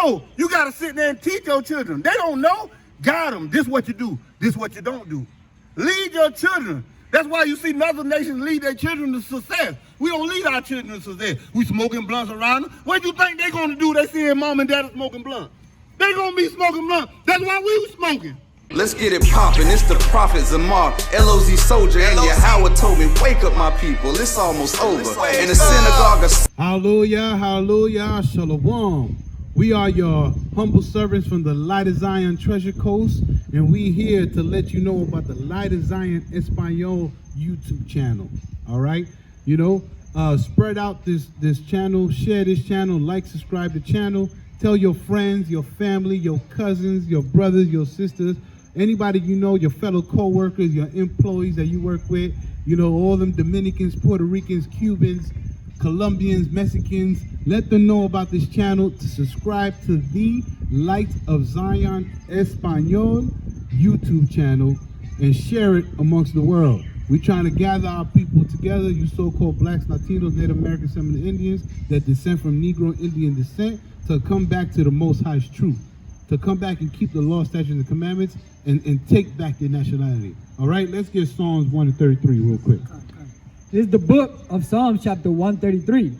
No, you got to sit there and teach your children. They don't know. Guide them. This is what you do. This is what you don't do. Lead your children. That's why you see other nations lead their children to success. We don't lead our children to success. We smoking blunts around them. What do you think they're going to do? They see mom and dad smoking blunts. They're going to be smoking blunts. That's why we was smoking. Let's get it poppin', it's the Prophet Zamar, LOZ Soldier, and Yahweh told me, wake up my people, it's almost over. In the synagogue of... Hallelujah, hallelujah, Shalom. We are your humble servants from the Light of Zion Treasure Coast, and we here to let you know about the Light of Zion Espanol YouTube channel, all right? You know, spread out this channel, share this channel, like, subscribe the channel, tell your friends, your family, your cousins, your brothers, your sisters, anybody you know, your fellow co-workers, your employees that you work with, you know, all them Dominicans, Puerto Ricans, Cubans, Colombians, Mexicans, let them know about this channel to subscribe to the Light of Zion Espanol YouTube channel and share it amongst the world. We're trying to gather our people together, you so-called blacks, Latinos, Native Americans, Seminole Indians that descend from Negro Indian descent to come back to the Most High's truth, to come back and keep the law, statutes, and commandments and take back your nationality. All right, let's get Psalms 133 real quick. This is the book of Psalms chapter 133.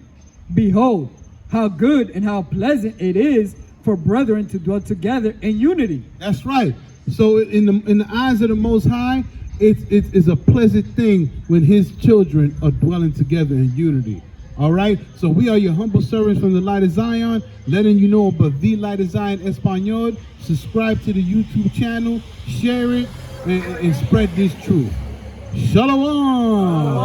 Behold, how good and how pleasant it is for brethren to dwell together in unity. That's right. So in the eyes of the Most High, it's a pleasant thing when his children are dwelling together in unity. All right, so we are your humble servants from the Light of Zion, letting you know about the Light of Zion Espanol. Subscribe to the YouTube channel, share it, and spread this truth. Shalom.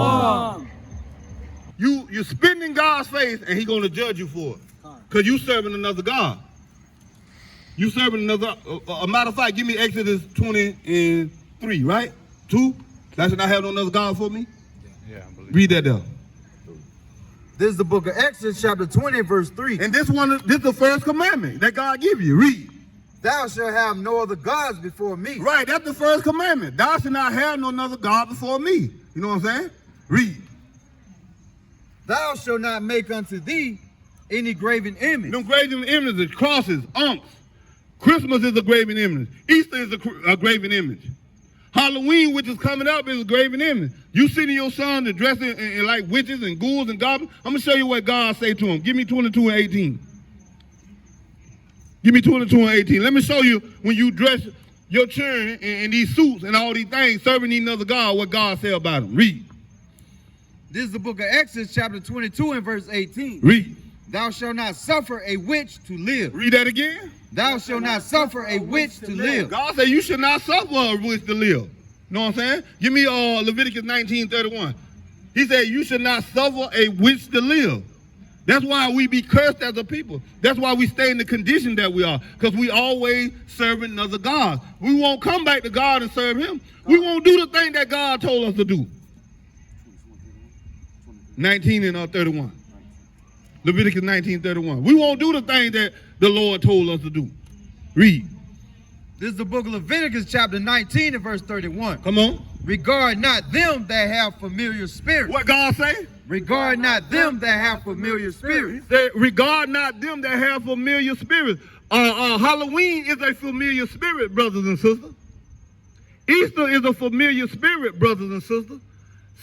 You're spitting in God's face, and he's going to judge you for it, because you serving another God. You serving another. A matter of fact, give me Exodus 23, right? 2. Thou shalt not have no other God for me. Yeah, I believe. Read that down. This is the book of Exodus, chapter 20, verse 3. And this is the first commandment that God give you. Read. Thou shalt have no other gods before me. Right, that's the first commandment. Thou shalt not have no other God before me. You know what I'm saying? Read. Thou shalt not make unto thee any graven image. Them graven images, crosses, unks. Christmas is a graven image. Easter is a graven image. Halloween, which is coming up, is a graven image. You sending your son to dress in like witches and ghouls and goblins. I'm going to show you what God say to him. Give me 22 and 18. Give me 22 and 18. Let me show you when you dress your children in these suits and all these things, serving these other God, what God say about them. Read. This is the book of Exodus, chapter 22 and verse 18. Read. Thou shalt not suffer a witch to live. Read that again. Thou shalt not suffer a witch to live. God said you should not suffer a witch to live. Know what I'm saying? Give me Leviticus 19:31. He said you should not suffer a witch to live. That's why we be cursed as a people. That's why we stay in the condition that we are, because we always serving another God. We won't come back to God and serve him. We won't do the thing that God told us to do. 19 and 31. Leviticus 19:31. We won't do the thing that the Lord told us to do. Read. This is the book of Leviticus, chapter 19 and verse 31. Come on. Regard not them that have familiar spirits. What God say? Regard not them that have familiar spirits. He said, regard not them that have familiar spirits. Halloween is a familiar spirit, brothers and sisters. Easter is a familiar spirit, brothers and sisters.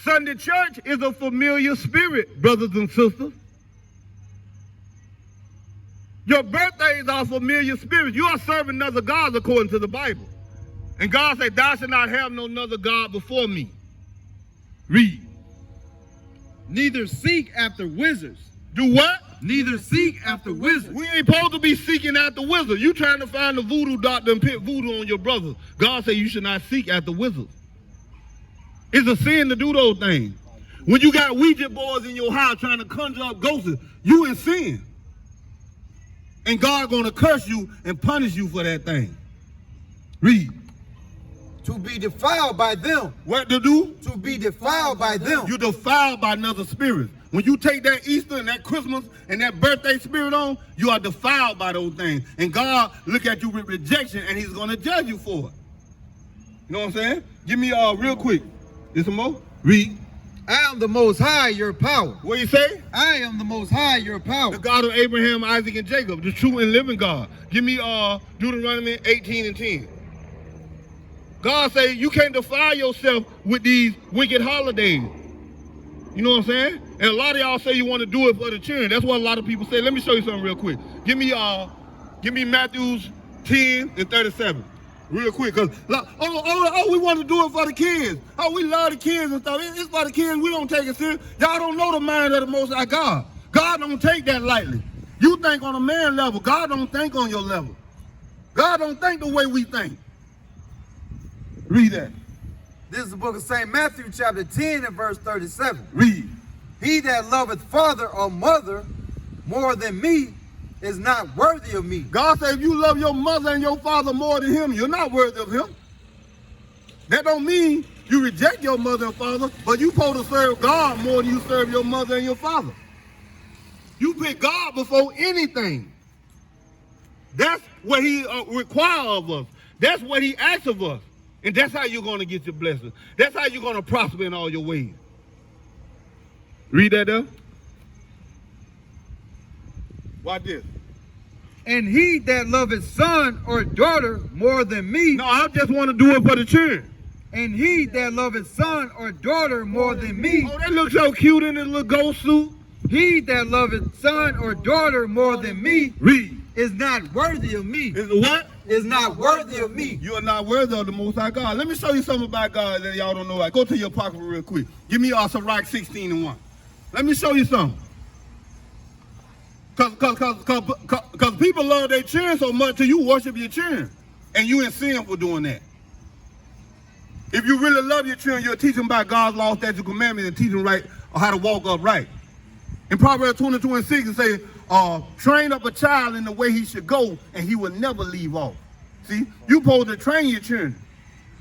Sunday church is a familiar spirit, brothers and sisters. Your birthdays are familiar spirits. You are serving other gods according to the Bible. And God said, thou shalt not have no other God before me. Read. Neither seek after wizards. Do what? Neither seek after wizards. We ain't supposed to be seeking after wizards. You trying to find a voodoo doctor and put voodoo on your brothers. God said you should not seek after wizards. It's a sin to do those things. When you got Ouija boards in your house trying to conjure up ghosts, you in sin. And God gonna curse you and punish you for that thing. Read. To be defiled by them. What to do? To be defiled by them. You're defiled by another spirit. When you take that Easter and that Christmas and that birthday spirit on, you are defiled by those things. And God look at you with rejection and he's gonna judge you for it. You know what I'm saying? Give me real quick. Is some more? Read. I am the Most High, your power. What you say? I am the Most High, your power. The God of Abraham, Isaac, and Jacob, the true and living God. Give me Deuteronomy 18:10. God say you can't defile yourself with these wicked holidays. You know what I'm saying? And a lot of y'all say you want to do it for the children. That's what a lot of people say. Let me show you something real quick. Give me Matthew 10:37. Real quick, because we want to do it for the kids. Oh, we love the kids and stuff. It's for the kids. We don't take it serious. Y'all don't know the mind of the Most High God. God don't take that lightly. You think on a man level. God don't think on your level. God don't think the way we think. Read that. This is the book of St. Matthew, chapter 10 and verse 37. Read. He that loveth father or mother more than me is not worthy of me. God said if you love your mother and your father more than him, you're not worthy of him. That don't mean you reject your mother and father, but you supposed to serve God more than you serve your mother and your father. You put God before anything. That's what he requires of us. That's what he asks of us. And that's how you're going to get your blessings. That's how you're going to prosper in all your ways. Read that there. Watch this. And he that loveth son or daughter more than me. No, I just want to do it for the children. And he that loveth son or daughter more than me. Oh, that looks so cute in his little ghost suit. He that loveth son or daughter more than me. Read. Is not worthy of me. Is what? Is not worthy of me. You are not worthy of the Most High God. Let me show you something about God that y'all don't know. Go to your pocket real quick. Give me Sirach 16:1. Let me show you something. Cause people love their children so much till you worship your children. And you in sin for doing that. If you really love your children, you'll teach them about God's law, statutes, commandments, and teach them right or how to walk upright. In Proverbs 22:6 it says, train up a child in the way he should go, and he will never leave off. See, you supposed to train your children.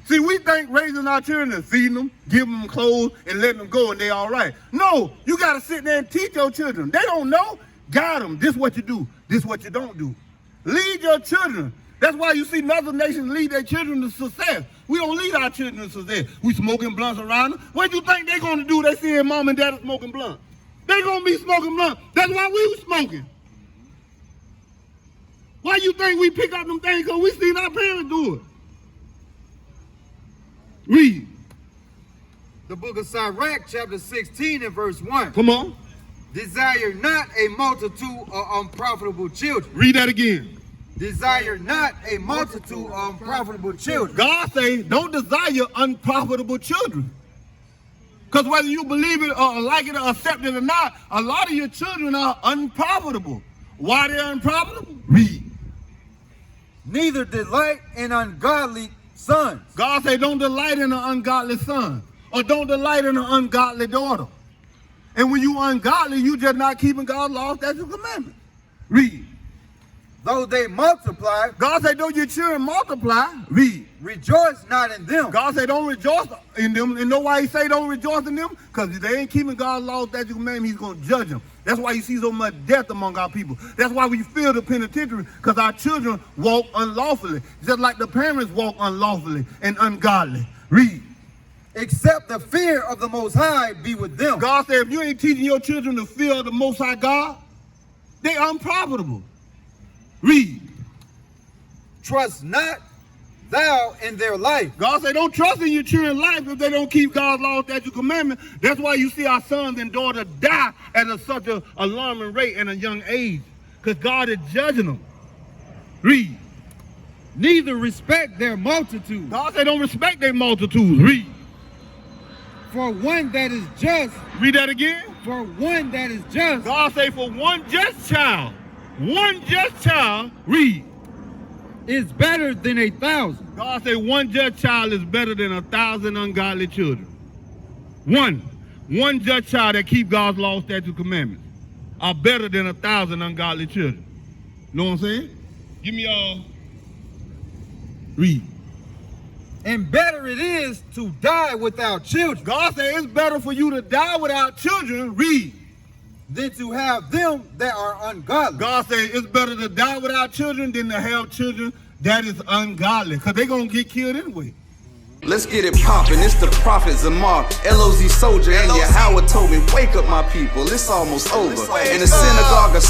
See, we think raising our children is feeding them, giving them clothes, and letting them go, and they all right. No, you got to sit there and teach your children. They don't know. Guide them. This what you do. This what you don't do. Lead your children. That's why you see other nations lead their children to success. We don't lead our children to success. We smoking blunts around them. What do you think they're going to do? They see mom and dad smoking blunts. They're going to be smoking blunts. That's why we was smoking. Why you think we pick up them things? Because we seen our parents do it. Read. The book of Sirach, chapter 16 and verse 1. Come on. Desire not a multitude of unprofitable children. Read that again. Desire not a multitude of unprofitable children. God say, don't desire unprofitable children. Because whether you believe it or like it or accept it or not, a lot of your children are unprofitable. Why they're unprofitable? Read. Neither delight in ungodly sons. God say, don't delight in an ungodly son, or don't delight in an ungodly daughter. And when you ungodly, you just not keeping God's laws, statutes, and commandments. Read. Though they multiply. God say, though your children multiply. Read. Rejoice not in them. God say, don't rejoice in them. And know why he say don't rejoice in them? Because if they ain't keeping God's laws, statutes, and commandments, he's going to judge them. That's why you see so much death among our people. That's why we fear the penitentiary, because our children walk unlawfully, just like the parents walk unlawfully and ungodly. Read. Except the fear of the Most High be with them. God said, if you ain't teaching your children the fear of the Most High God, they unprofitable. Read. Trust not thou in their life. God said, don't trust in your children's life if they don't keep God's law, statutes, commandments. That's why you see our sons and daughters die at such an alarming rate at a young age, because God is judging them. Read. Neither respect their multitude. God said, don't respect their multitudes. Read. For one that is just. Read that again. For one that is just. God say, for one just child, read. Is better than 1,000. God say one just child is better than 1,000 ungodly children. One just child that keep God's law, statutes, commandments are better than 1,000 ungodly children. Know what I'm saying? Give me read. And better it is to die without children. God said it's better for you to die without children. Read. Than to have them that are ungodly. God said it's better to die without children than to have children that is ungodly, because they're going to get killed anyway. Let's get it poppin', it's the prophet Zamar, LOZ soldier, and Yahweh told me, wake up my people, it's almost over. In the synagogue of